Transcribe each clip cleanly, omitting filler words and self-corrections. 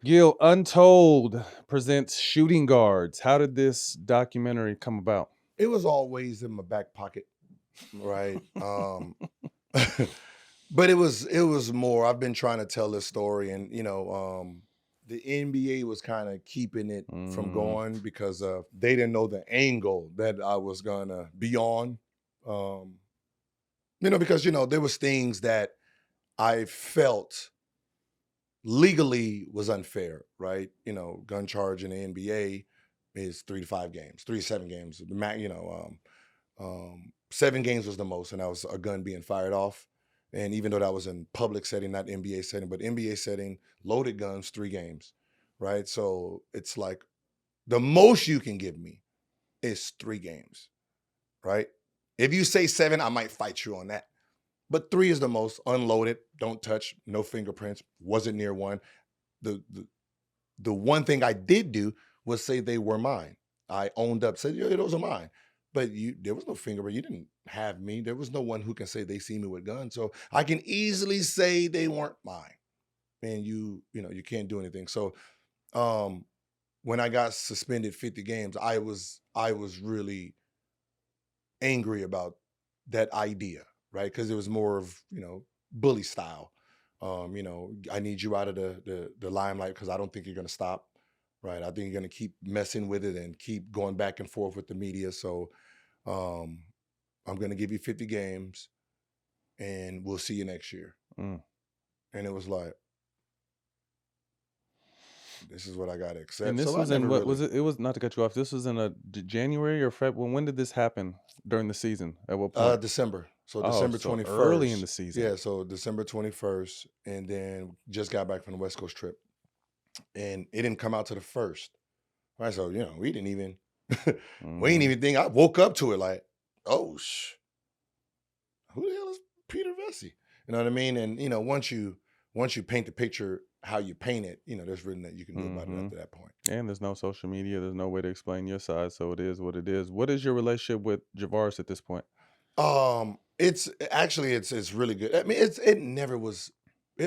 Gil, Untold presents Shooting Guards. How did this documentary come about? It was always in my back pocket, right? But it was more. I've been trying to tell this story, and the NBA was kind of keeping it from going because they didn't know the angle that I was gonna be on. Um, because there was things that I felt legally was unfair, right? Gun charge in the NBA is 3 to 5 games, 3 to 7 games. 7 games was the most, and that was a gun being fired off. And even though that was in public setting, not NBA setting, but NBA setting, loaded guns, 3 games, right? So it's like the most you can give me is 3 games, right? If you say 7, I might fight you on that. But 3 is the most. Unloaded, don't touch, no fingerprints, wasn't near one. The one thing I did do was say they were mine. I owned up, said, yeah, those are mine. But there was no fingerprint. You didn't have me. There was no one who can say they see me with guns. So I can easily say they weren't mine. And you can't do anything. So when I got suspended 50 games, I was really angry about that idea, right? Because it was more of, bully style. I need you out of the limelight because I don't think you're gonna stop. Right. I think you're gonna keep messing with it and keep going back and forth with the media. So um I'm gonna give you 50 games and we'll see you next year. Mm. And it was like, this is what I gotta accept. And this So I was in never what really was it? It was not to cut you off. This was in a January or February. When did this happen during the season? At what point? December. So Oh, December so early in the 21st. season. Yeah, so December 21st, and then just got back from the West Coast trip. And it didn't come out to the first. Right. So, we didn't even we didn't even think. I woke up to it like, oh who the hell is Peter Vesey? You know what I mean? And once you paint the picture how you paint it, there's really nothing you can do about it after that point. And there's no social media. There's no way to explain your side. So it is what it is. What is your relationship with Javaris at this point? It's actually it's really good. I mean, it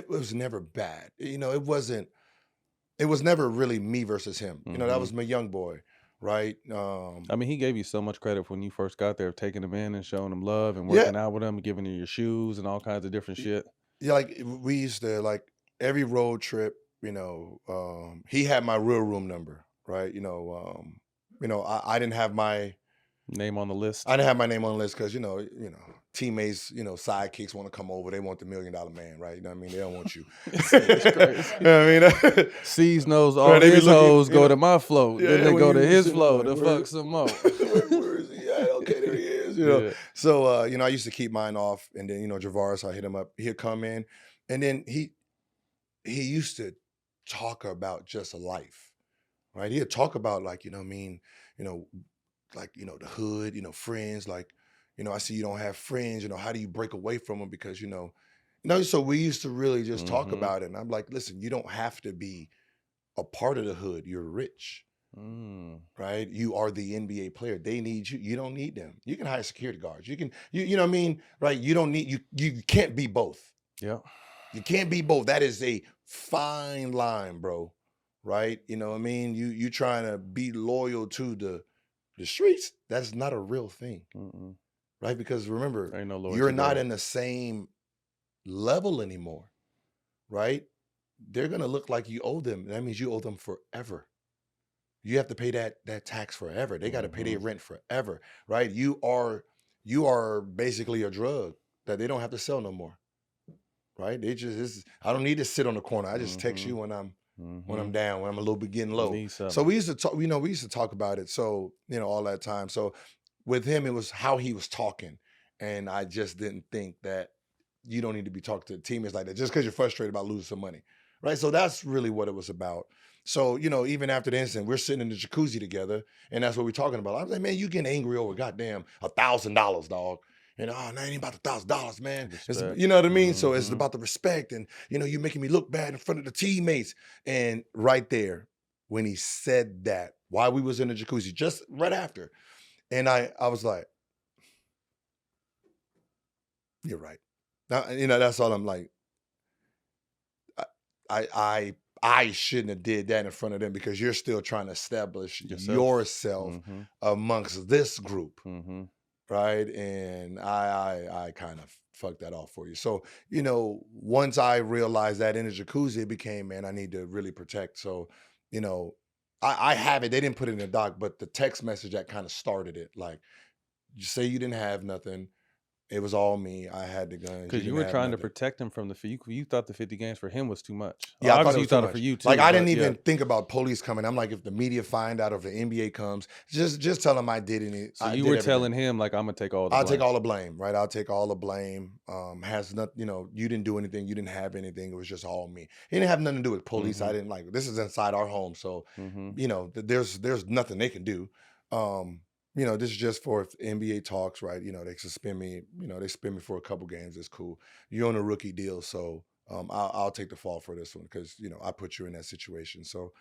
was never bad. It was never really me versus him. That was my young boy, right? I mean, he gave you so much credit when you first got there, taking him in and showing him love and Yeah, working out with him, giving you your shoes and all kinds of different shit. yeah, like we used to like every road trip, he had my real room number, right? I didn't have my Name on the list. I didn't have my name on the list because teammates, sidekicks want to come over. They want the $1 million man, right? You know what I mean? They don't want you. It's crazy. You know what I mean? C's knows all Right, they be his looking, hoes go to my float. Then they when go to you his sitting float like, to fuck some more. where is he at? Okay, there he is. Yeah. So I used to keep mine off, and then Javaris, I hit him up. He'd come in, and then he used to talk about just life, right? He'd talk about like like the hood, friends, like I see you don't have friends. How do you break away from them? Because so we used to really just talk about it, and I'm like, listen, you don't have to be a part of the hood. You're rich. Right? You are the NBA player. They need you. You don't need them. You can hire security guards. You can, you know what I mean? Right? You don't need, you can't be both. Yeah. You can't be both. That is a fine line, bro. Right? You know what I mean? You trying to be loyal to the streets. That's not a real thing. Right? Because remember, Ain't no loyalty you're not there. in the same level anymore. Right? They're gonna look like you owe them. That means you owe them forever. You have to pay that tax forever. They got to pay their rent forever, right? You are basically a drug that they don't have to sell no more, right? I don't need to sit on the corner. I just text you when I'm down, when I'm a little bit getting low. Need something. So we used to talk. We used to talk about it. So all that time. So with him, it was how he was talking, and I just didn't think that you don't need to be talking to teammates like that just because you're frustrated about losing some money, right? So that's really what it was about. So, even after the incident, we're sitting in the jacuzzi together, and that's what we're talking about. I was like, man, you getting angry over goddamn $1,000, dog. And no, it ain't about $1,000, man. You know what I mean? So it's about the respect, and you're making me look bad in front of the teammates. And right there, when he said that, while we was in the jacuzzi, just right after, and I was like, you're right. Now, that's all I'm like. I shouldn't have did that in front of them because you're still trying to establish Yourself. yourself Mhm. amongst this group, Mhm. right? And I kind of fucked that off for you. So, once I realized that in the jacuzzi, it became, man, I need to really protect. So, you know, I have it. They didn't put it in the doc, but the text message that kind of started it. Like, you say you didn't have nothing. It was all me. I had the guns. You Because you didn't were have trying to nothing. protect him from the you thought the 50 games for him was too much. Yeah, I thought it Obviously, you was too thought it for much. you Like, too, I but didn't yeah. even think about police coming. I'm like, if the media find out, if the NBA comes, just tell them I did it. So I you did were everything. telling him like, "I'm gonna take all the I'll take blame." all the blame, right? I'll take all the blame. Has nothing, you didn't do anything. You didn't have anything. It was just all me. It didn't have nothing to do with police. I Mhm. didn't like this is inside our home. So, Mhm. there's nothing they can do. Um, this is just for if the NBA talks, right? They suspend me, they suspend me for a couple games. It's cool. You're on a rookie deal. So I'll take the fall for this one because, I put you in that situation. So,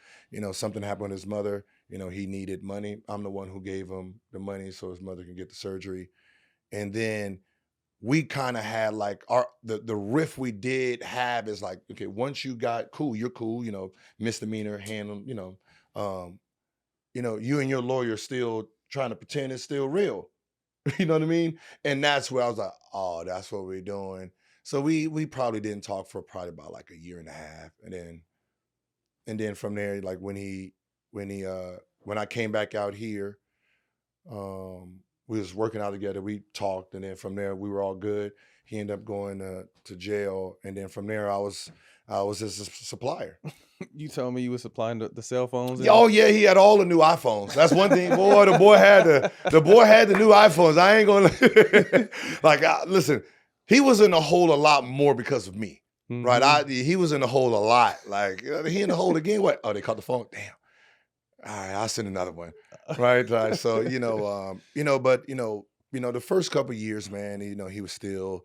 something happened with his mother. He needed money. I'm the one who gave him the money so his mother can get the surgery. And then we kind of had like the riff we did have is like, okay, once you got cool, you're cool, misdemeanor, handle, um, you and your lawyer still trying to pretend it's still real. You know what I mean? And that's where I was like, oh, that's what we're doing. So we probably didn't talk for probably about like a year and a half. And then from there, like when I came back out here, we was working out together. We talked, and then from there we were all good. He ended up going to jail, and then from there I was his supplier. You told me you were supplying the cell phones Yeah, and oh yeah, he had all the new iPhones. That's one thing, boy. The boy had the new iPhones. I ain't gonna like. Listen, he was in the hole a lot more because of me, right? Mhm. He was in the hole a lot. Like he in the hole again. What? Oh, they caught the phone. Damn. All right, I'll send another one. Right. Right. So, but the first couple years, man, he was still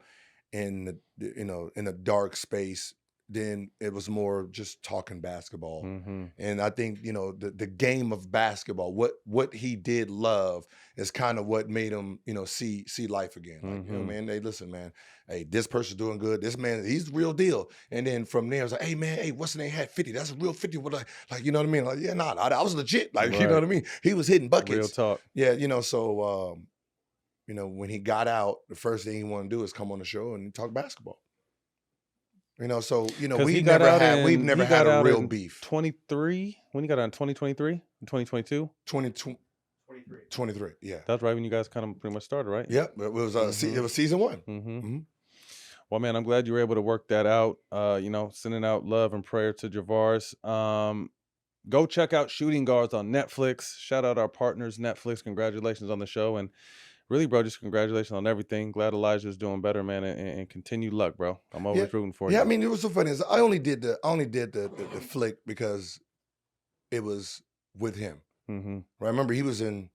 in in a dark space. Then it was more just talking basketball. Mhm. And I think, the game of basketball, what he did love is kind of what made him, see life again. Like, Mhm. man, hey, listen, man, hey, this person's doing good. This man, he's the real deal. And then from there, it's like, hey, man, hey, what's the name? Had 50. That's a real 50. What like, you know what I mean? Like, yeah, nah, I was legit. Like, you know Right. what I mean? He was hitting Real buckets. talk. Yeah, so when he got out, the first thing he wanted to do is come on the show and talk basketball. So Cuz we've never he had got a out real in beef. 23. When he got out in 2023, 2022. 20, 23. Yeah. That's right when you guys kind of pretty much started, right? Yep. It was it Mhm. was season one. Mhm. Hmm. Well, man, I'm glad you were able to work that out. Sending out love and prayer to Javaris. Go check out Shooting Guards on Netflix. Shout out our partners, Netflix. Congratulations on the show. And really, bro, just congratulations on everything. Glad Elijah's doing better, man, and continued luck, bro. I'm Yeah. always rooting for Yeah. I you. mean, it was so funny. Is I only did the flick because it was with him. Mm-hmm. Right? I remember he was in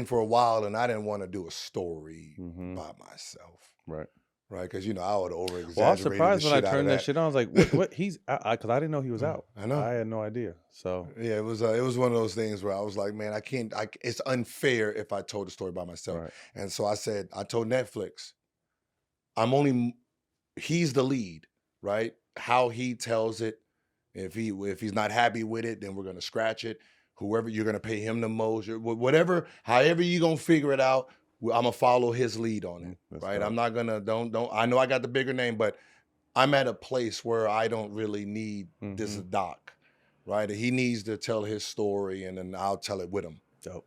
for a while, and I didn't want to do a story Mm-hmm. by myself. Right. Right? Because I would over Well, I was exaggerated the surprised when I shit out of turned that that. shit on. I was like, what he's because I didn't know he was out. I know. I had no idea. So Yeah, it was one of those things where I was like, man, I can't. It's unfair if I told the story by myself. right. And so I told Netflix, I'm only he's the lead, right? How he tells it, if he's not happy with it, then we're gonna scratch it. Whoever you're gonna pay him the most, whatever, however you gonna figure it out, I'm gonna follow his lead on it, That's right? I'm dope. not gonna don't. I know I got the bigger name, but I'm at a place where I don't really need this Mm-hmm. doc, right? He needs to tell his story, and then I'll tell it with him. Dope.